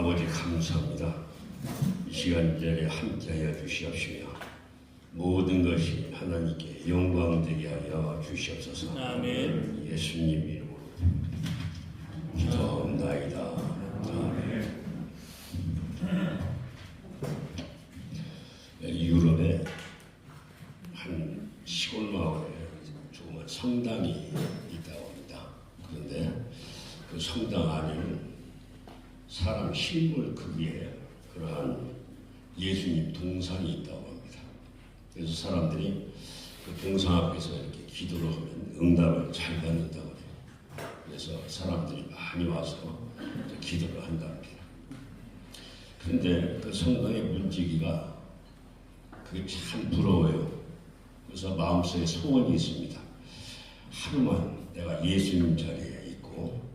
아버지 감사합니다. 이 시간 자리에 함께하여 주시옵시며 모든 것이 하나님께 영광되게 하여 주시옵소서. 아멘. 예수님 이름으로 기도하옵나이다. 아멘. 유럽에 한 시골 마을에 조그만 성당이 있다고 합니다. 그런데 그 성당 안에는 사람 실물 크기의 그러한 예수님 동상이 있다고 합니다. 그래서 사람들이 그 동상 앞에서 이렇게 기도를 하면 응답을 잘 받는다고 해요. 그래서 사람들이 많이 와서 기도를 한답니다. 그런데 그 성당의 문지기가 그게 참 부러워요. 그래서 마음속에 소원이 있습니다. 하루만 내가 예수님 자리에 있고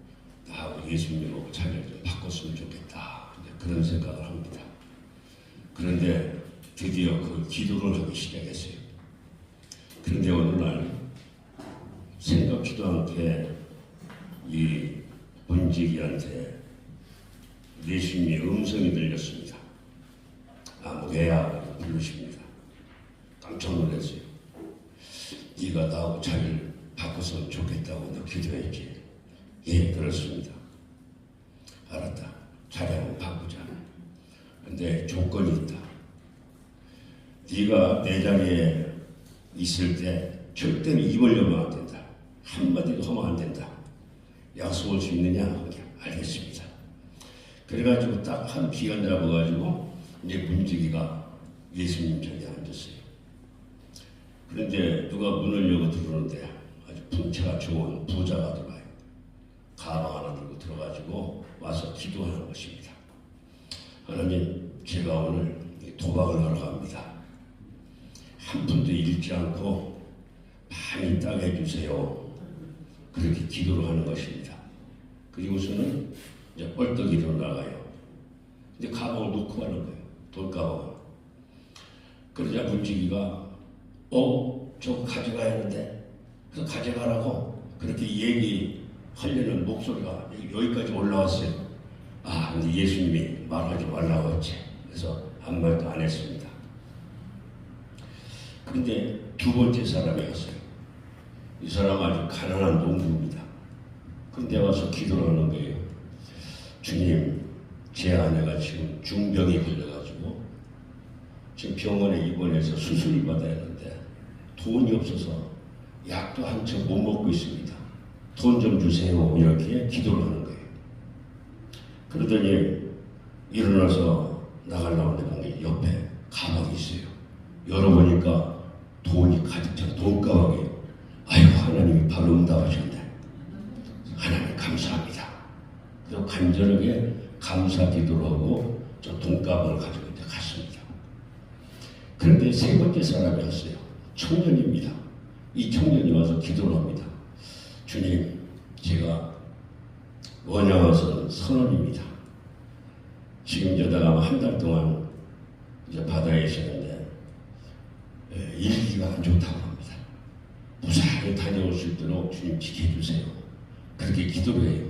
나하고 예수님하고 자리를 좀 바꿨으면 좋겠다. 그런 생각을 합니다. 그런데 드디어 그 기도를 하기 시작했어요. 그런데 어느 날 생각지도 않게 이 문지기한테 예수님의 음성이 들렸습니다. 아무개야 부르십니다. 깜짝 놀랐어요. 네가 나하고 자리를 바꿨으면 좋겠다고 너 기도했지? 예, 그렇습니다. 알았다. 자리 한번 바꾸자. 근데 조건이 있다. 네가 내 자리에 있을 때 절대로 입을 열면 안 된다. 한마디도 하면 안 된다. 약속할 수 있느냐? 알겠습니다. 그래가지고 딱 한 기간 잡아가지고 이제 문지기가 예수님 자리에 앉았어요. 그런데 누가 문을 열고 들어오는데 아주 분체가 좋은 부자가 들어와요. 가방 하나 들고 들어가지고 와서 기도하는 것입니다. 하나님, 제가 오늘 도박을 하러 갑니다. 한 푼도 잃지 않고 많이 따게 해주세요. 그렇게 기도를 하는 것입니다. 그리고서는 이제 뻘떡이로 나가요. 근데 가방을 놓고 가는 거예요. 돌가방을. 그러자 문지기가 저거 가져가야 하는데 그래서 가져가라고 그렇게 얘기하려는 목소리가 여기까지 올라왔어요. 근데 예수님이 말하지 말라고 했지. 그래서 아무 말도 안 했습니다. 그런데 두 번째 사람이 왔어요. 이 사람은 아주 가난한 농부입니다. 그런데 와서 기도를 하는 거예요. 주님, 제 아내가 지금 중병이 걸려가지고 지금 병원에 입원해서 수술을 받아야 하는데 돈이 없어서 약도 한참 못 먹고 있습니다. 돈 좀 주세요. 이렇게 기도를 하는 거예요. 그러더니 일어나서 나가려고 하는데 옆에 가방이 있어요. 열어보니까 돈이 가득 찬 돈가방이에요. 아이고, 하나님이 바로 응답하셨네. 하나님 감사합니다. 그래서 간절하게 감사 기도를 하고 저 돈가방을 가지고 이제 갔습니다. 그런데 세 번째 사람이 왔어요. 청년입니다. 이 청년이 와서 기도를 합니다. 주님, 제가 원양어선 선원입니다. 지금 저다가 한 달 동안 이제 바다에 있었는데 일기가 안 좋다고 합니다. 무사히 다녀올 수 있도록 주님 지켜주세요. 그렇게 기도를 해요.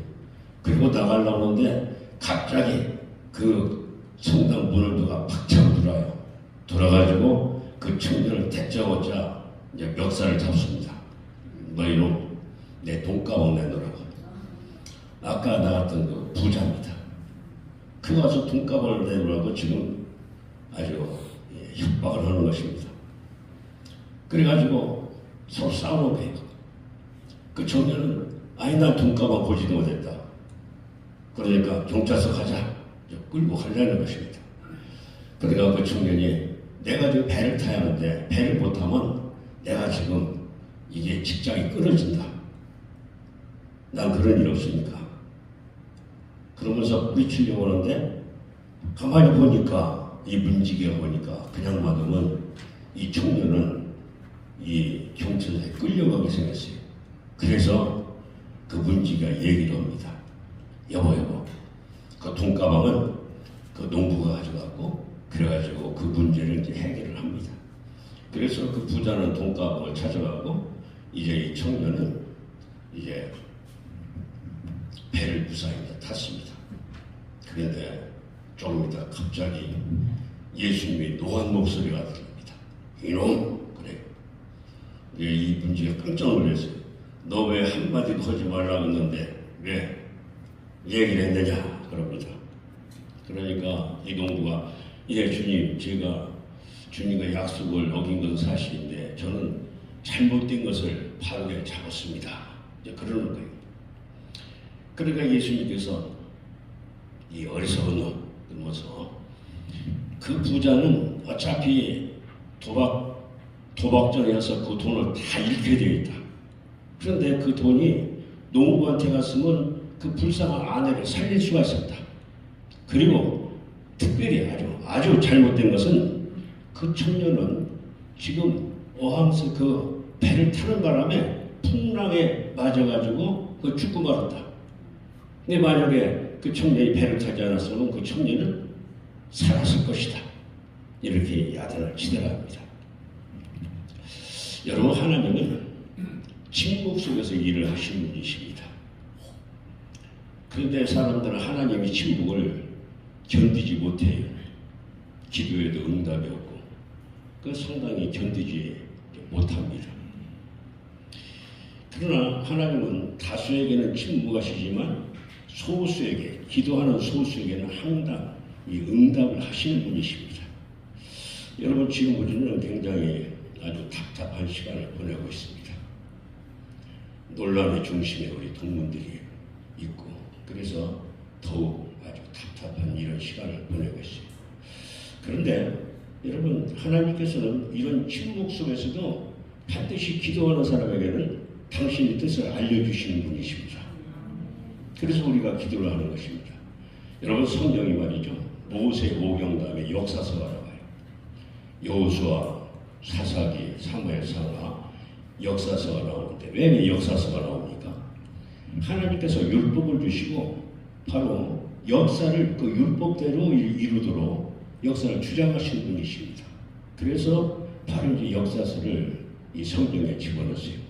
그리고 나가려고 하는데 갑자기 그 성당 문을 누가 팍 차고 들어와요. 돌아가지고 그 청년을 대짜고짜 이제 멱살을 잡습니다. 너 이놈, 내 돈가방 내놓으라고. 아까 나갔던 그 부자입니다. 그 와서 돈가방을 내놓으라고 지금 아주 협박을 하는 것입니다. 그래가지고 서로 싸우는 거예요. 그 청년은 아니 난 돈가방 보지도 못했다. 그러니까 경찰서 가자. 끌고 가려는 것입니다. 그러니까 그 청년이 내가 지금 배를 타야 하는데 배를 못 타면 내가 지금 이게 직장이 끊어진다. 난 그런 일 없으니까. 그러면서 뿌리치려고 하는데 가만히 보니까 이 문지기가 보니까 그냥 맞으면 이 청년은 이 경찰서에 끌려가게 생겼어요. 그래서 그 문지기가 얘기를 합니다. 여보, 그 돈가방은 그 농부가 가져갔고 그래가지고 그 문제를 이제 해결을 합니다. 그래서 그 부자는 돈가방을 찾아가고 이제 이 청년은 이제 배를 무사히 탔습니다. 그런데 조금 있다 갑자기 예수님의 노한 목소리가 들립니다. 이놈! 그래요. 이 분지가 깜짝 놀랐어요. 너 왜 한마디도 하지 말라고 했는데 왜 얘기를 했느냐? 그럽니다. 그러니까 이동구가 예 주님, 제가 주님과 약속을 어긴 건 사실인데 저는 잘못된 것을 바르게 잡았습니다. 이제 그러는 거예요. 그러니까 예수님께서 이 어리석은 놈 그러면서 그 부자는 어차피 도박전에서 그 돈을 다 잃게 되어 있다. 그런데 그 돈이 농부한테 갔으면 그 불쌍한 아내를 살릴 수가 있었다. 그리고 특별히 아주 잘못된 것은 그 청년은 지금 어항에서 그 배를 타는 바람에 풍랑에 맞아가지고 그 죽고 말았다. 근데 만약에 그 청년이 배를 타지 않았으면 그 청년은 살았을 것이다. 이렇게 야단을 치더랍니다. 여러분, 하나님은 침묵 속에서 일을 하시는 분이십니다. 그런데 사람들은 하나님의 침묵을 견디지 못해요. 기도에도 응답이 없고 그 상당히 견디지 못합니다. 그러나 하나님은 다수에게는 침묵하시지만 소수에게, 기도하는 소수에게는 항상 이 응답을 하시는 분이십니다. 여러분, 지금 우리는 굉장히 아주 답답한 시간을 보내고 있습니다. 논란의 중심에 우리 동문들이 있고 그래서 더욱 아주 답답한 이런 시간을 보내고 있어요. 그런데 여러분, 하나님께서는 이런 침묵 속에서도 반드시 기도하는 사람에게는 당신의 뜻을 알려주시는 분이십니다. 그래서 우리가 기도를 하는 것입니다. 여러분, 성경이 말이죠. 모세 오경 다음에 역사서가 나와요. 여호수아, 사사기, 사무엘상하, 역사서가 나오는데 왜 역사서가 나옵니까? 하나님께서 율법을 주시고 바로 역사를 그 율법대로 이루도록 역사를 주장하시는 분이십니다. 그래서 바로 이제 역사서를 이 성경에 집어넣었어요.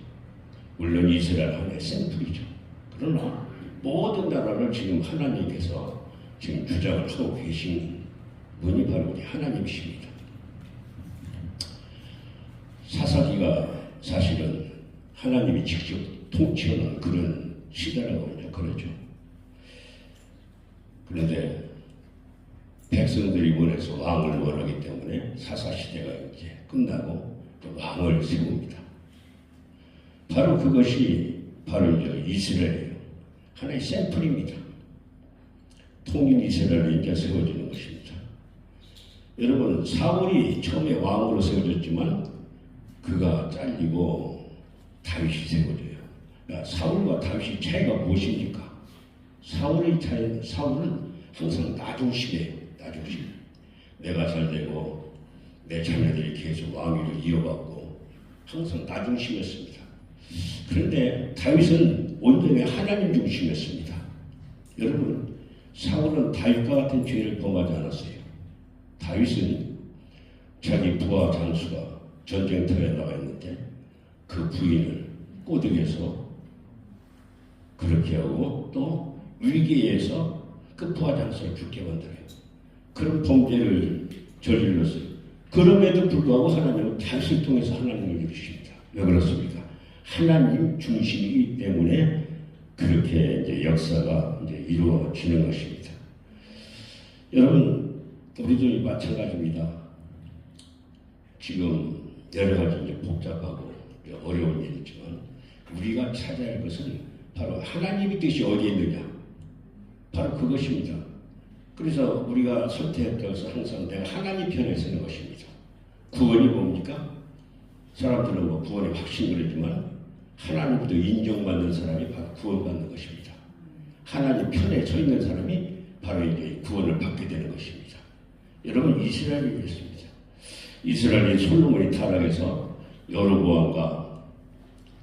물론 이스라엘 하나의 샘플이죠. 그러나 모든 나라를 지금 하나님께서 지금 주장을 하고 계신 분이 바로 우리 하나님이십니다. 사사기가 사실은 하나님이 직접 통치하는 그런 시대라고 이제 그러죠. 그런데 백성들이 원해서 왕을 원하기 때문에 사사시대가 이제 끝나고 왕을 세웁니다. 바로 그것이 바로 이제 이스라엘이에요. 하나의 샘플입니다. 통일 이스라엘이 이제 세워지는 것입니다. 여러분, 사울이 처음에 왕으로 세워졌지만 그가 잘리고 다윗이 세워져요. 그러니까 사울과 다윗의 차이가 무엇입니까? 사울은 항상 나중심이에요. 나중심. 내가 잘 되고 내 자녀들이 계속 왕위를 이어받고 항상 나중심이었습니다. 그런데 다윗은 온전히 하나님 중심이었습니다. 여러분, 사울은 다윗과 같은 죄를 범하지 않았어요. 다윗은 자기 부하 장수가 전쟁터에 나와 있는데 그 부인을 꼬드겨서 그렇게 하고 또 위기에서 그 부하 장수를 죽게 만들어요. 그런 범죄를 저질렀어요. 그럼에도 불구하고 하나님은 다윗을 통해서 하나님을 이루십니다. 왜 그렇습니까? 하나님 중심이기 때문에 그렇게 이제 역사가 이제 이루어지는 것입니다. 여러분, 우리도 마찬가지입니다. 지금 여러 가지 이제 복잡하고 어려운 일이지만 우리가 찾아야 할 것은 바로 하나님의 뜻이 어디에 있느냐. 바로 그것입니다. 그래서 우리가 선택해서 항상 내가 하나님 편에 서는 것입니다. 구원이 뭡니까? 사람들은 뭐 구원에 확신을 하지만 하나님부터 인정받는 사람이 바로 구원받는 것입니다. 하나님 편에 서 있는 사람이 바로 이제 구원을 받게 되는 것입니다. 여러분, 이스라엘이 그랬습니다. 이스라엘이 솔로몬이 타락해서 여로보암과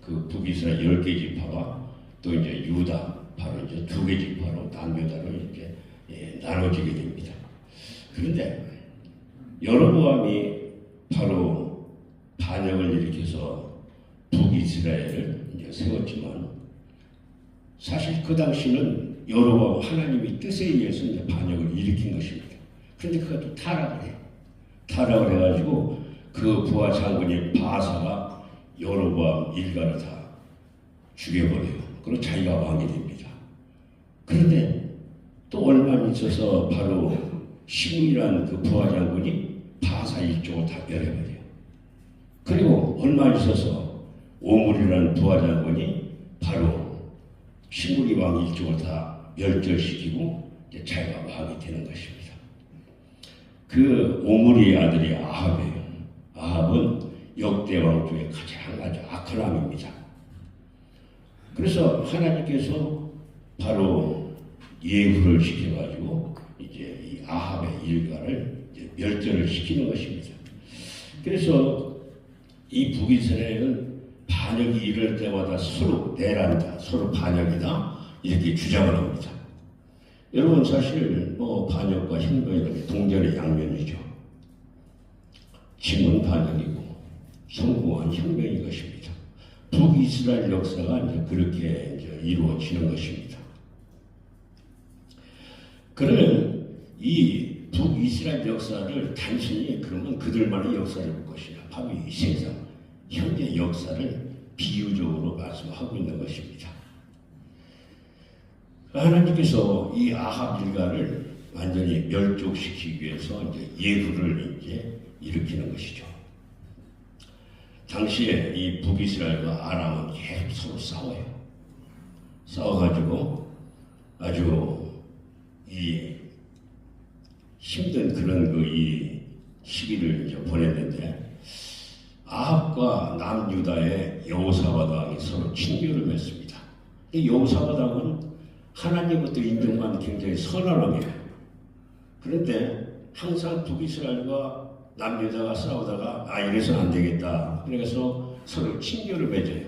그 북이스라엘 10개 지파가 또 이제 유다 바로 이제 2개 지파로 남유다로 이렇게 나눠지게 됩니다. 그런데 여로보암이 바로 반역을 일으켜서 북이스라엘을 이제 세웠지만 사실 그 당시는 여로보암 하나님의 뜻에 의해서 이제 반역을 일으킨 것입니다. 근데 그가 또 타락을 해요. 타락을 해가지고 그 부하 장군인 바사가 여로보암 일가를 다 죽여버려요. 그리고 자기가 왕이 됩니다. 그런데 또 얼마 있어서 바로 시므이라는 그 부하 장군이 바사 일족을 다 멸해버려요. 그리고 얼마 있어서 오므리라는 부하 장군이 바로 시므이 왕 일족을 다 멸절시키고 이제 자기가 왕이 되는 것입니다. 그 오므리의 아들이 아합이에요. 아합은 역대 왕 중에 가장 아주 악한 왕입니다. 그래서 하나님께서 바로 예후를 시켜가지고 이제 이 아합의 일가를 이제 멸절을 시키는 것입니다. 그래서 이 북이스라엘은 반역이 이럴 때마다 서로 내란다, 서로 반역이다 이렇게 주장을 합니다. 여러분 사실 뭐 반역과 혁명이 동전의 양면이죠. 짐은 반역이고 성공한 혁명인 것입니다. 북이스라엘 역사가 이제 그렇게 이제 이루어지는 것입니다. 그러면 이 북이스라엘 역사를 단순히 그러면 그들만의 역사를 볼 것이냐, 바로 이 세상 현재 역사를 비유적으로 말씀하고 있는 것입니다. 하나님께서 이 아합 일가를 완전히 멸족시키기 위해서 이제 예후를 이제 일으키는 것이죠. 당시에 이 북이스라엘과 아람은 계속 서로 싸워요. 싸워가지고 아주 이 힘든 그런 그 이 시기를 이제 보냈는데 아합과 남유다의 여호사밧 왕이 서로 친교를 맺습니다. 이 여호사밧 왕은 하나님부터 인정받는 굉장히 선한 왕이에요. 그런데 항상 북이스라엘과 남유다가 싸우다가 이래서는 안 되겠다. 그래서 서로 친교를 맺어요.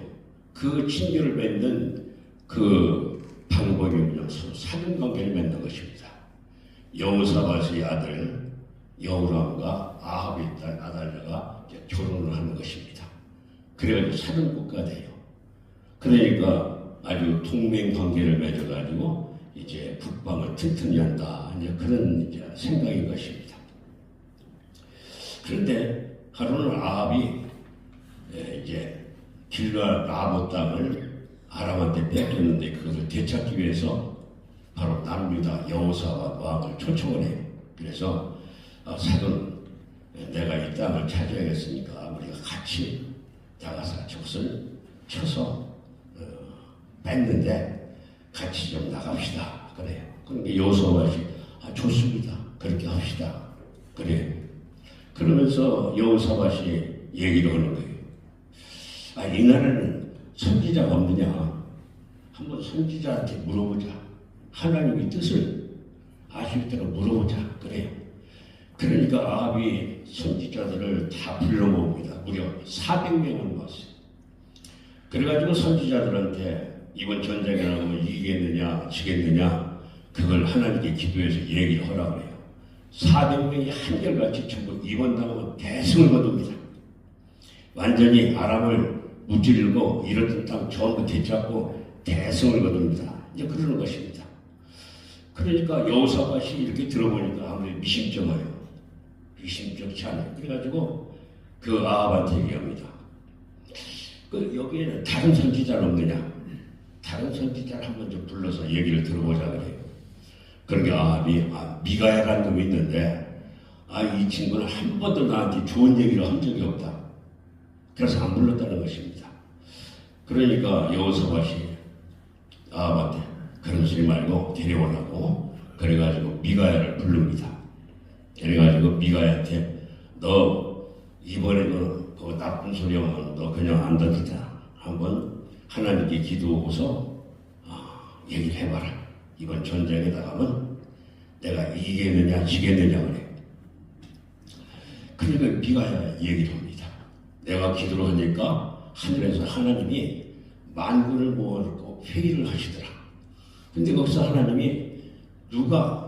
그 친교를 맺는 그 방법이 그냥 서로 사귐관계를 맺는 것입니다. 여호사밧의 아들 여호람과 아합의 딸 아달랴가 결혼을 하는 것입니다. 그래가지고 사귐국가 돼요. 그러니까 아주 동맹 관계를 맺어가지고 이제 북방을 튼튼히 한다. 이제 그런 이제 생각인 것입니다. 그런데 하루는 아합이 이제 길갈 라못 땅을 아람한테 뺏겼는데 그것을 되찾기 위해서 바로 남유다 여호사밧 왕을 초청을 해요. 그래서 사돈, 내가 이 땅을 차지하겠으니까 우리가 같이 나가서 적을 쳐서 뺐는데 같이 좀 나갑시다. 그래요. 그러니까 여호사밧이 좋습니다. 그렇게 합시다. 그래요. 그러면서 여호사밧이 얘기를 하는 거예요. 이 나라는 선지자가 없느냐? 한번 선지자한테 물어보자. 하나님의 뜻을 아실 때가 물어보자. 그래요. 그러니까 아합이 선지자들을 다 불러 모읍니다. 무려 400명을 모았어요. 그래가지고 선지자들한테 이번 전쟁에 나가면 이기겠느냐 지겠느냐 그걸 하나님께 기도해서 얘기를 하라고 해요. 400명이 한결같이 전부 입원당하면 대승을 거둡니다. 완전히 아람을 무찌르고 이렇던 땅 전부 되찾고 대승을 거둡니다. 이제 그러는 것입니다. 그러니까 여호사밧이 이렇게 들어보니까 아무리 미심쩍어요. 미심쩍지 않아요. 그래가지고 그 아합한테 얘기합니다. 여기에는 다른 선지자는 없느냐? 다른 선지자를 한번 좀 불러서 얘기를 들어보자 그래요. 그러니까 아합이 미가야라는 놈이 있는데 이 친구는 한 번도 나한테 좋은 얘기를 한 적이 없다. 그래서 안 불렀다는 것입니다. 그러니까 여호사밧이 아합한테 그런 소리 말고 데려오라고 그래가지고 미가야를 부릅니다. 그래가지고 미가야한테 너 이번에는 그 나쁜 소리 하면 너 그냥 안 듣자. 한번 하나님께 기도하고서 얘기를 해봐라. 이번 전쟁에 나가면 내가 이기겠느냐 지겠느냐 그래. 그러니까 미가야 얘기를 합니다. 내가 기도를 하니까 하늘에서 하나님이 만군을 모아놓고 회의를 하시더라. 근데 거기서 하나님이 누가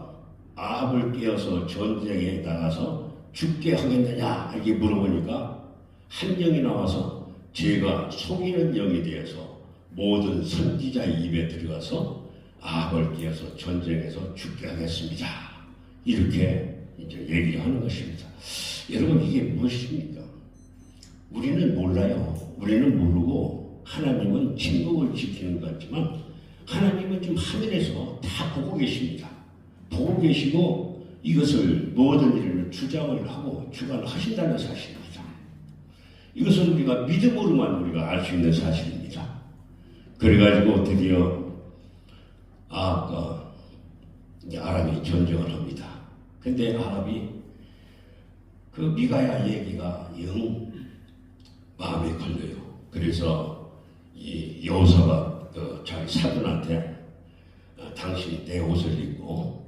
아합을 깨어서 전쟁에 나가서 죽게 하겠느냐 이렇게 물어보니까 한 영이 나와서 제가 속이는 영에 대해서 모든 선지자의 입에 들어가서 아합을 깨어서 전쟁에서 죽게 하겠습니다. 이렇게 이제 얘기를 하는 것입니다. 여러분, 이게 무엇입니까? 우리는 몰라요. 우리는 모르고 하나님은 침묵을 지키는 것 같지만 하나님은 지금 하늘에서 다 보고 계십니다. 보고 계시고 이것을 모든 일을 주장을 하고 주관하신다는 사실입니다. 이것은 우리가 믿음으로만 우리가 알 수 있는 사실입니다. 그래가지고 드디어 아합과 아람이 전쟁을 합니다. 근데 아합이 그 미가야 얘기가 영 마음에 걸려요. 그래서 이 여호사가 그 자기 사돈한테 당신이 내 옷을 입고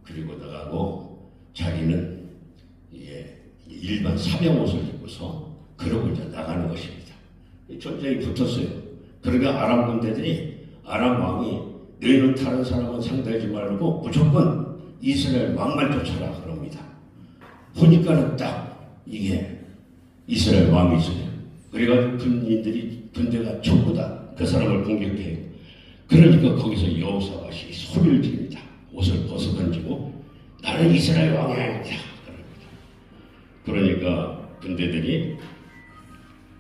그리고 나가고 자기는 일반 사병 옷을 입고서 그러고 이제 나가는 것입니다. 전쟁이 붙었어요. 그러니까 아람 군대들이 아람 왕이 너희는 다른 사람은 상대하지 말고 무조건 이스라엘 왕만 쫓아라 그럽니다. 보니까는 딱 이게 이스라엘 왕이 있어요. 그래가지고 군대가 전부 다 그 사람을 공격해요. 그러니까 거기서 여호사밧이 소리를 지릅니다. 옷을 벗어던지고 나는 이스라엘 왕이 아니다. 그러니까 군대들이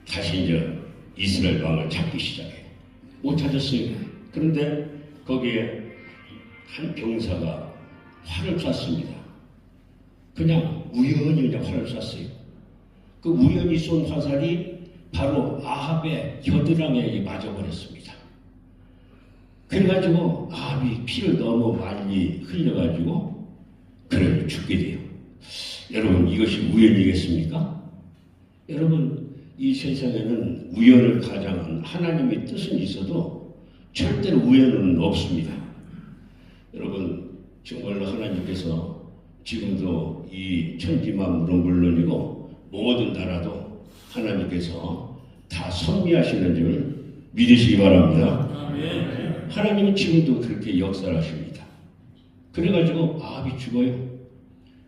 다시 이제 이스라엘 왕을 찾기 시작해요. 못 찾았어요. 그런데 거기에 한 병사가 활을 쐈습니다. 그냥 우연히 그냥 활을 쐈어요. 그 우연히 쏜 화살이 바로 아합의 겨드랑이에 맞아버렸습니다. 그래가지고 아합이 피를 너무 많이 흘려가지고 그래 죽게 돼요. 여러분, 이것이 우연이겠습니까? 여러분, 이 세상에는 우연을 가장한 하나님의 뜻은 있어도 절대로 우연은 없습니다. 여러분, 정말로 하나님께서 지금도 이 천지만물은 물론이고 모든 나라도 하나님께서 다 섭리하시는 줄 믿으시기 바랍니다. 아멘. 하나님은 지금도 그렇게 역사를 하십니다. 그래가지고 아합이 죽어요.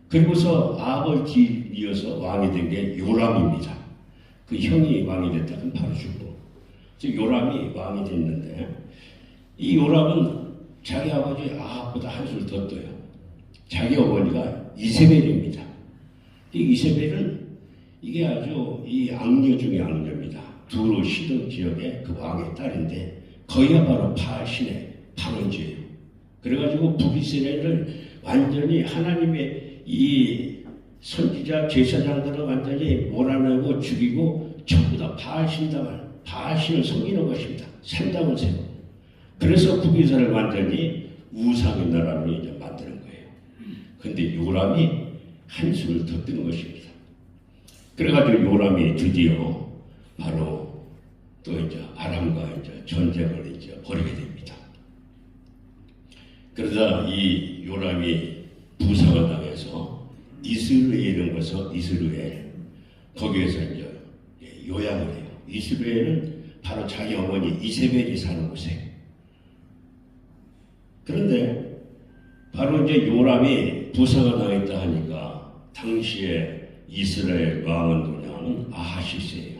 그리고서 아합을 뒤이어서 왕이 된 게 요람입니다. 그 형이 왕이 됐다 그럼 바로 죽고. 요람이 왕이 됐는데 이 요람은 자기 아버지 아합보다 한술 더 떠요. 자기 어머니가 이세벨입니다. 이 이세벨은 이게 아주 이 악녀 중의 악녀입니다. 두로 시돈 지역의 그 왕의 딸인데 거기가 바로 바알신의 방언지예요. 그래가지고 북이스라엘을 완전히 하나님의 이 선지자 제사장들을 완전히 몰아내고 죽이고 전부 다 바알신을 섬기는 것입니다. 산당을 세고. 그래서 북이스라엘 완전히 우상의 나라로 이제 만드는 거예요. 근데 요람이 한숨을 더 뜨는 것입니다. 그래가지고 요람이 드디어 바로 또 이제 아람과 이제 전쟁을 이제 벌이게 됩니다. 그러자 이 요람이 부상을 당해서 이스라엘은 가서 이스라엘 거기에서 이제 요양을 해요. 이스라엘은 바로 자기 어머니 이세벨이 사는 곳에. 그런데 바로 이제 요람이 부상을 당했다 하니까 당시에 이스라엘 왕은 누구냐면 아하시스예요.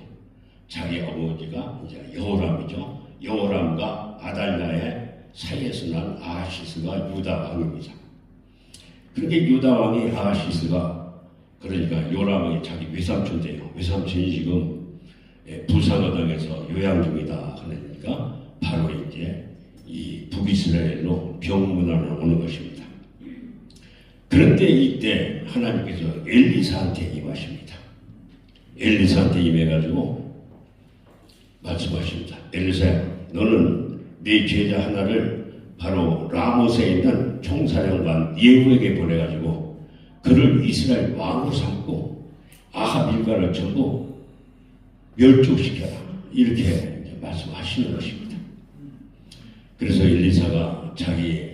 자기 아버지가 이제 여호람이죠. 여호람과 아달랴의 사이에서 난 아하시스가 유다 왕입니다. 그러니까 유다 왕이 아하시스가 그러니까 요람이 자기 외삼촌 돼요. 외삼촌이 지금 부상을 당해서 요양 중이다. 그러니까 바로 이제 이 북이스라엘로 병문안을 오는 것입니다. 그런데 이때 하나님께서 엘리사한테 임하십니다. 엘리사한테 임해가지고 말씀하십니다. 엘리사야, 너는 네 제자 하나를 바로 라모스에 있는 총사령관 예후에게 보내가지고 그를 이스라엘 왕으로 삼고 아합 일가를 전부 멸족시켜라. 이렇게 말씀하시는 것입니다. 그래서 엘리사가 자기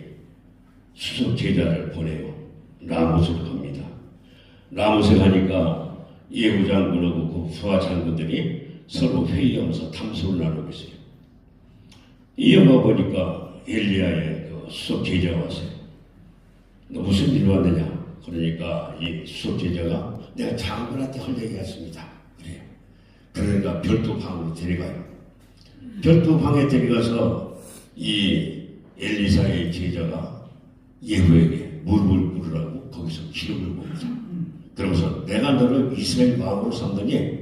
수석 제자를 보내요. 라모스로 갑니다. 라모스에 가니까 예후 장군하고 그 부하 장군들이 서로 회의하면서 탐소를 나누고 있어요. 이어가 보니까 엘리야의 그 수석 제자가 왔어요. 너 무슨 일로 왔느냐? 그러니까 이 수석 제자가 내가 장군한테 할 얘기가 있습니다. 그래요. 그러니까 별도 방으로 데려가요. 별도 방에 데려가서 이 엘리사의 제자가 예후에게 물을 뿌리라고 거기서 기름을 봅니다. 그러면서 내가 너를 이스라엘 왕으로 삼더니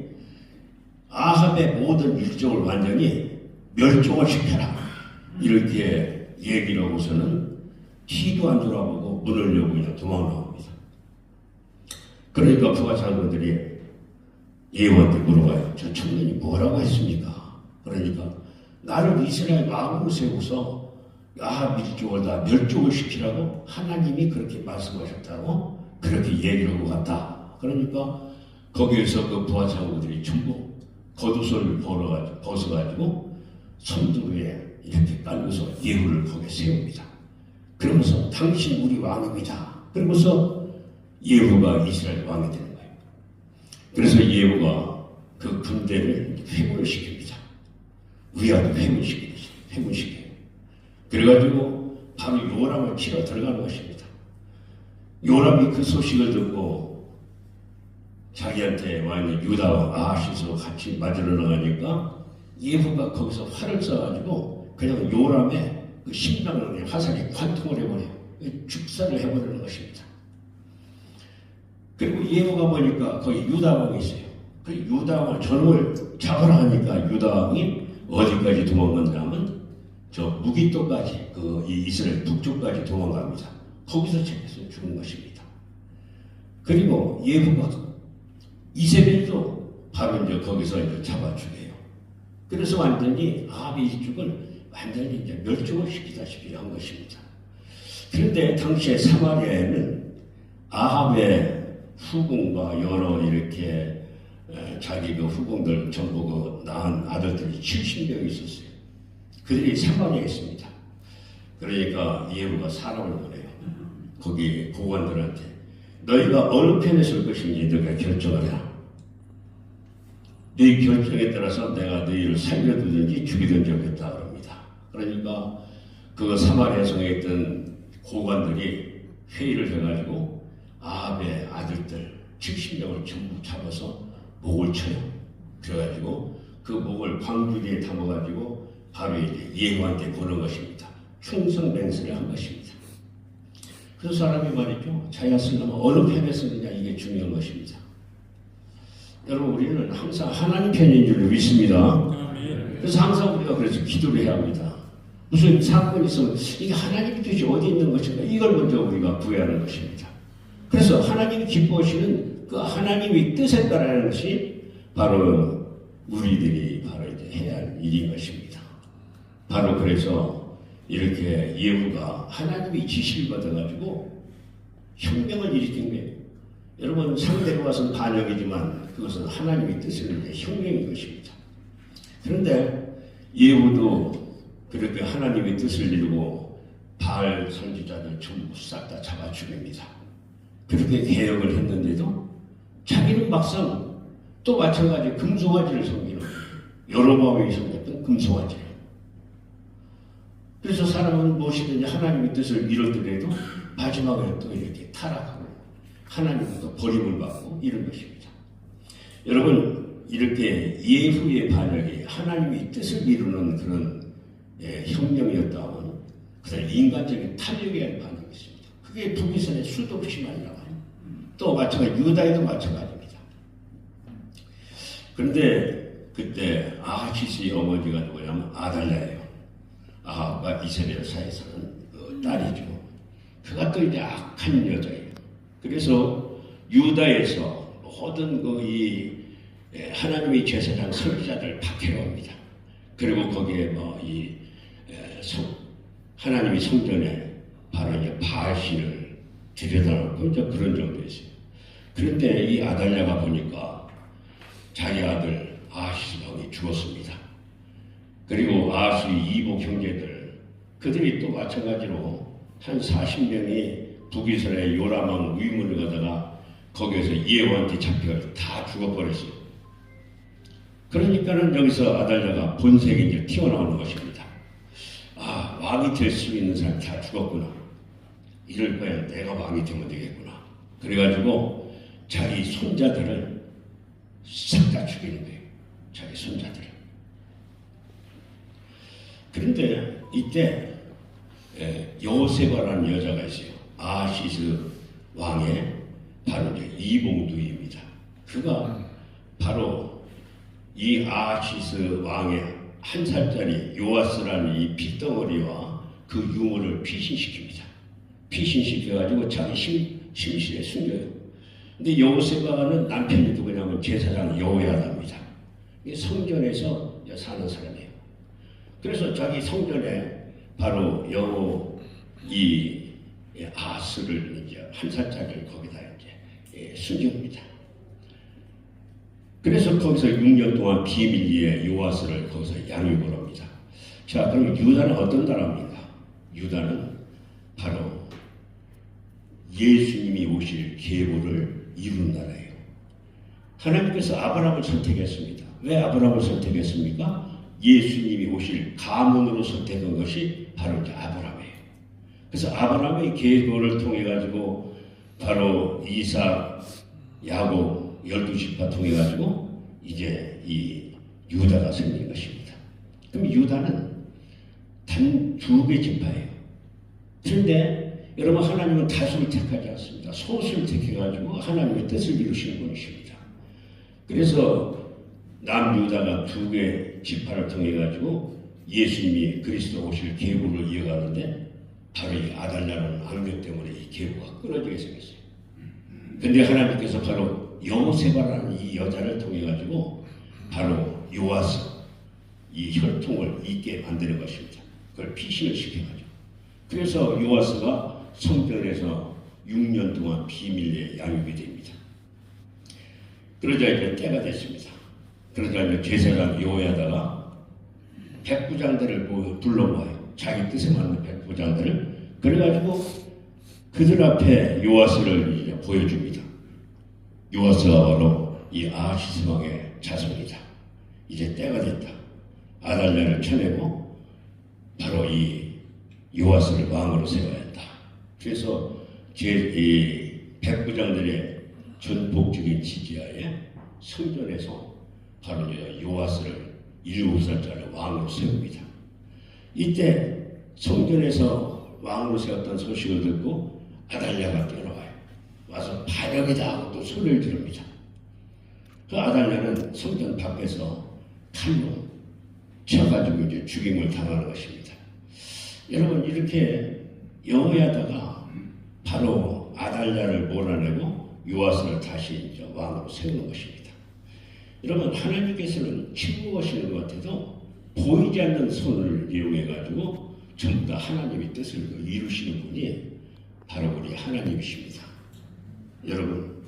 아합의 모든 일정을 완전히 멸종을 시켜라. 이렇게 얘기를 하고서는 티도 안 돌아보고 문을 열고 그냥 도망나옵니다. 그러니까 부하 장군들이 예후한테 물어봐요. 저 청년이 뭐라고 했습니까? 그러니까 나를 이스라엘 왕으로 세워서 아합 일족을 다 멸종을 시키라고 하나님이 그렇게 말씀하셨다고 그렇게 얘기를 하고 갔다. 그러니까 거기에서 그 부하 장군들이 전부 겉옷을 벗어가지고 선두에 이렇게 깔면서 예후를 거기에 세웁니다. 그러면서 당신 우리 왕입니다. 그러면서 예후가 이스라엘 왕이 되는 거예요. 그래서 예후가 그 군대를 회군을 시킵니다. 위아래 회군시켜요. 그래가지고 바로 요람을 치러 들어가는 것입니다. 요람이 그 소식을 듣고 자기한테 와 있는 유다와 아하시스와 같이 맞으러 나가니까 예후가 거기서 활을 쏴가지고 그냥 요람의 그 심장을 화살이 관통을 해버려요. 죽살을 해버리는 것입니다. 그리고 예후가 보니까 거기 유다왕이 있어요. 그 유다왕을 저놈을 잡으라 하니까 유다왕이 어디까지 도망간다면 저 무기토까지 이 이스라엘 북쪽까지 도망갑니다. 거기서 잡혀서 죽은 것입니다. 그리고 예후가 이세벨도 바로 이제 거기서 이제 잡아 죽여요. 그래서 완전히 아합의 일족을 완전히 이제 멸종을 시키다시피 한 것입니다. 그런데 당시에 사마리아에는 아합의 후궁과 여러 이렇게 자기 그 후궁들 전부 그 낳은 아들들이 70명 있었어요. 그들이 사마리아에 있습니다. 그러니까 예후가 사람을 보내요. 거기 고관들한테 너희가 어느 편에 설 것인지 너희가 결정을 해라. 너희 결정에 따라서 내가 너희를 살려두든지 죽이든지 하겠다 그럽니다. 그러니까 그 사마리아 성에 있던 고관들이 회의를 해가지고 아합의 아들들 70명을 전부 잡아서 목을 쳐요. 그래가지고 그 목을 광주리에 담아가지고 바로 이제 예후한테 보는 것입니다. 충성맹세를 한 것입니다. 그 사람이 말이죠. 자기가 쓰려면 어느 편에 쓰느냐 이게 중요한 것입니다. 여러분 우리는 항상 하나님 편인 줄 믿습니다. 그래서 항상 우리가 그래서 기도를 해야 합니다. 무슨 사건이 있으면 이게 하나님의 뜻이 어디 있는 것인가 이걸 먼저 우리가 구해야 하는 것입니다. 그래서 하나님이 기뻐하시는 그 하나님의 뜻에 따라하는 것이 바로 우리들이 바로 이제 해야 할 일인 것입니다. 바로 그래서 이렇게 예후가 하나님의 지시를 받아가지고 혁명을 일으킨 거예요. 여러분 상대로 와서는 반역이지만 그것은 하나님의 뜻을 위해 혁명인 것입니다. 그런데 예후도 그렇게 하나님의 뜻을 이루고 바알 선지자들 전부 싹 다 잡아 죽입니다. 그렇게 개혁을 했는데도 자기는 막상 또 마찬가지 금송아지를 섬기는 여로보암이 섬겼던 금송아지를. 그래서 사람은 무엇이든지 하나님의 뜻을 이루더라도 마지막에 또 이렇게 타락하고 하나님부터 버림을 받고 이런 것입니다. 여러분 이렇게 예후의 반역이 하나님의 뜻을 이루는 그런 혁명이었다면 그다음 인간적인 탐욕의 반역이었습니다. 그게 북이스라엘 수도 없이 많이 나와요. 또 마찬가지 유다에도 마찬가지입니다. 그런데 그때 아하시스의 어머니가 누구냐면 아달랴예요. 아합과 이세벨 사이에서는 그 딸이죠. 그가 또 이제 악한 여자예요. 그래서 유다에서 모든 하나님의 제사장 선지자들 박해옵니다. 그리고 거기에 하나님의 성전에 바로 이제 바알신을 들여다놓고 이제 그런 정도였어요. 그런데 이 아달랴가 보니까 자기 아들 아하시스 왕이 죽었습니다. 그리고 아하스의 이복 형제들 그들이 또 마찬가지로 한 40명이 북이스라엘 요람왕 위문을 가다가 거기에서 예후한테 잡혀 다 죽어버렸어요. 그러니까는 여기서 아달랴가 본색이 이제 튀어나오는 것입니다. 아, 왕이 될 수 있는 사람이 다 죽었구나. 이럴 거야 내가 왕이 되면 되겠구나. 그래가지고 자기 손자들을 싹 다 죽이는 거예요. 자기 손자들을. 그런데 이때 여호세바라는 여자가 있어요. 아하시스 왕의 바로 이제 이봉두입니다. 그가 바로 이 아하시스 왕의 한 살짜리 요아스라는 이 핏덩어리와 그 유물을 피신시킵니다. 피신시켜가지고 자기 심실에 숨겨요. 근데 여호세바는 남편이 누구냐면 제사장 여호야다입니다. 성전에서 사는 사람이에요. 그래서 자기 성전에 바로 이 아하스를 이제 한 살짜리를 거기다 이제 숨깁니다. 그래서 거기서 6년 동안 비밀리에 요아스를 거기서 양육을 합니다. 자, 그럼 유다는 어떤 나라입니까? 유다는 바로 예수님이 오실 계보를 이룬 나라예요. 하나님께서 아브라함을 선택했습니다. 왜 아브라함을 선택했습니까? 예수님이 오실 가문으로 선택한 것이 바로 이제 아브라함이에요. 그래서 아브라함의 계보를 통해 가지고 바로 이삭, 야곱 12지파 통해 가지고 이제 이 유다가 생긴 것입니다. 그럼 유다는 단 2개 지파예요. 그런데 여러분, 하나님은 다수를 택하지 않습니다. 소수를 택해가지고 하나님의 뜻을 이루시는 분이십니다. 그래서 남유다가 2개 지파를 통해 가지고 예수님이 그리스도 오실 계보를 이어가는데 바로 이 아달랴라는 악령 때문에 이 계보가 끊어지게 생겼어요. 근데 하나님께서 바로 여호세바라는 이 여자를 통해 가지고 바로 요아스 이 혈통을 있게 만드는 것입니다. 그걸 피신을 시켜가지고. 그래서 요아스가 성전에서 6년 동안 비밀리에 양육이 됩니다. 그러자 이제 때가 됐습니다. 그러자 이제 제사장 여호야다가 백부장들을 불러모아요. 자기 뜻에 맞는 백부장들을. 그래가지고 그들 앞에 요아스를 이제 보여줍니다. 요아스가 바로 이 아하시스 왕의 자손이다. 이제 때가 됐다. 아달랴를 쳐내고 바로 이 요아스를 왕으로 세워야 한다. 그래서 이 백부장들의 전폭적인 지지하에 성전에서 바로 요아스를 7살짜리 왕으로 세웁니다. 이때 성전에서 왕으로 세웠던 소식을 듣고 아달랴가 뛰어나와요. 와서 반역이다 하고 또 소리를 지릅니다. 그 아달랴는 성전 밖에서 칼로 쳐가지고 이제 죽임을 당하는 것입니다. 여러분, 이렇게 여호야다가 바로 아달랴를 몰아내고 요아스를 다시 이제 왕으로 세우는 것입니다. 여러분, 하나님께서는 침묵하시는 것 같아도 보이지 않는 손을 이용해 가지고 전부 다 하나님의 뜻을 이루시는 분이 바로 우리 하나님이십니다. 여러분,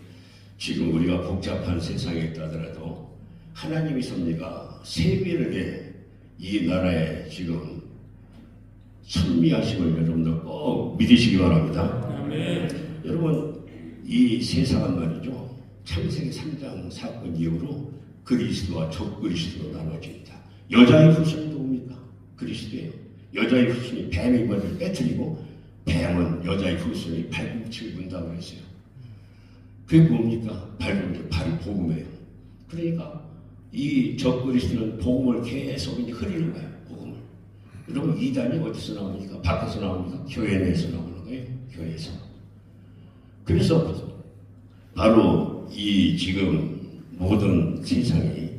지금 우리가 복잡한 세상에 있다더라도 하나님이 섭리가 세계를 이 나라에 지금 선미하심을 여러분들 꼭 믿으시기 바랍니다. 아멘. 여러분, 이 세상은 말이죠, 창세기 3장 사건 이후로 그리스도와 적그리스도로 나눠집니다. 여자의 후손이 누굽니까? 그리스도예요. 여자의 후손이 뱀의 머리를 빼뜨리고 뱀은 여자의 후손이 발꿈치를 문다고 했어요. 그게 뭡니까? 발이 복음이에요. 그러니까 이 적그리스도는 복음을 계속 이제 흐리는 거예요. 복음을. 여러분, 이단이 어디서 나옵니까? 밖에서 나옵니까? 교회 내에서 나오는 거예요. 교회에서. 그래서 바로 이 지금 모든 세상이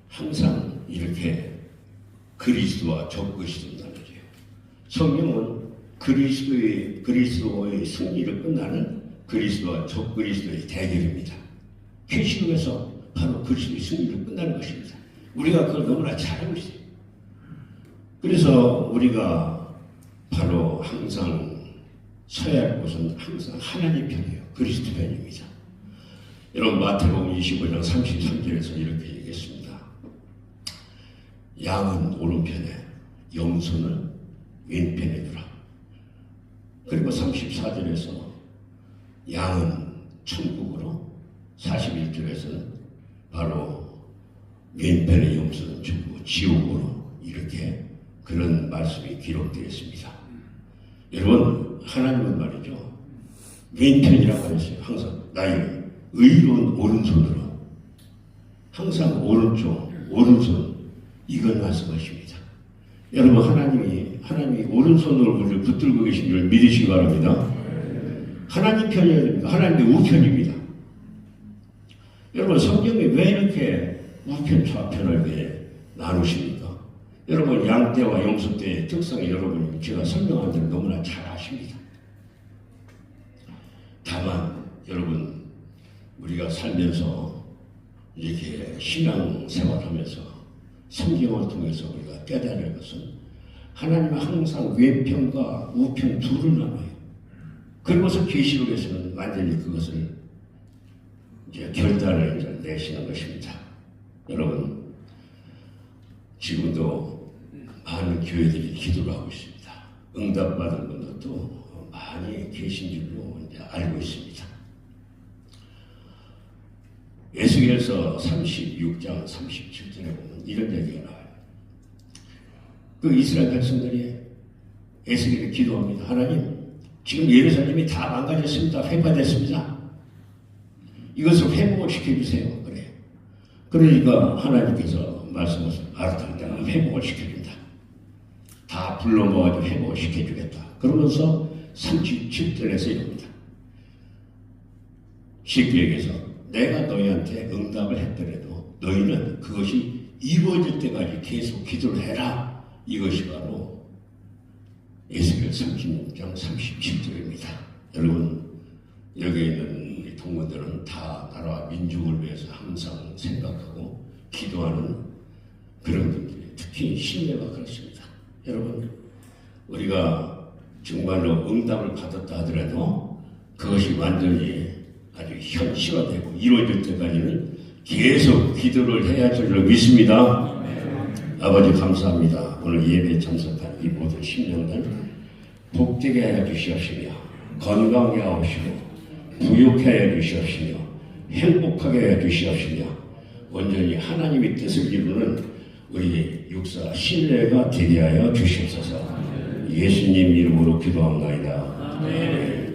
항상 이렇게 그리스도와 적그리스도로 나눠져요. 성경은 그리스도의 승리를 끝나는 그리스도와 적그리스도의 대결입니다. 계시록에서 바로 그리스도의 승리를 끝나는 것입니다. 우리가 그걸 너무나 잘 알고 있어요. 그래서 우리가 바로 항상 서야 할 곳은 항상 하나님 편이에요. 그리스도 편입니다. 여러분, 마태복음 25장 33절에서 이렇게 얘기했습니다. 양은 오른편에, 염소는 왼편에 두라. 그리고 34절에서 양은 천국으로, 41절에서는 바로 왼편의 염소는 천국, 지옥으로, 이렇게 그런 말씀이 기록되어 있습니다. 여러분, 하나님은 말이죠, 왼편이라고 하셨어요. 항상 나의 의로운 오른손으로, 항상 오른손, 이걸 말씀하십니다. 여러분, 하나님이 오른손으로 우리를 붙들고 계신 줄 믿으시기 바랍니다. 하나님 편이 아닙니다. 하나님의 우편입니다. 여러분 성경이 왜 이렇게 우편 좌편을 왜 나누십니까? 여러분 양떼와 염소떼의 특성이 여러분 제가 설명한 대로 너무나 잘 아십니다. 다만 여러분 우리가 살면서 이렇게 신앙생활하면서 성경을 통해서 우리가 깨달아야 할 것은 하나님은 항상 외편과 우편 둘을 나눠요. 그리고서 계시록에서는 완전히 그것을 이제 결단을 이제 내시는 것입니다. 여러분 지금도 많은 교회들이 기도를 하고 있습니다. 응답받은 분들도 많이 계신 줄로 이제 알고 있습니다. 에스겔서 36장 37절에 보면 이런 얘기가 나와요. 그 이스라엘 백성들이 에스겔에 기도합니다. 하나님, 지금 예루살렘이 다 망가졌습니다. 회파됐습니다. 이것을 회복을 시켜주세요. 그래요. 그러니까 하나님께서 말씀하신 알았다. 내가 회복을 시켜준다. 다 불러 모아서 회복을 시켜주겠다. 그러면서 37절에서 이럽니다. 쉽게 얘기해서 내가 너희한테 응답을 했더라도 너희는 그것이 이루어질 때까지 계속 기도를 해라. 이것이 바로 에스겔 36장 37절입니다. 여러분 여기 있는 우리 동문들은 다 나라와 민족을 위해서 항상 생각하고 기도하는 그런 분들이 특히 신뢰가 그렇습니다. 여러분 우리가 정말로 응답을 받았다 하더라도 그것이 완전히 아주 현실화되고 이루어질 때까지는 계속 기도를 해야 할 줄로 믿습니다. 아버지 감사합니다. 오늘 예배에 참석한 이 모든 심령들 복되게 하여 주시옵시며 건강하게 하옵시고 부유하게 하여 주시옵시며 행복하게 하여 주시옵시며 온전히 하나님의 뜻을 이루는 우리 육사 신뢰가 되게 하여 주시옵소서. 예수님 이름으로 기도합나이다. 아멘.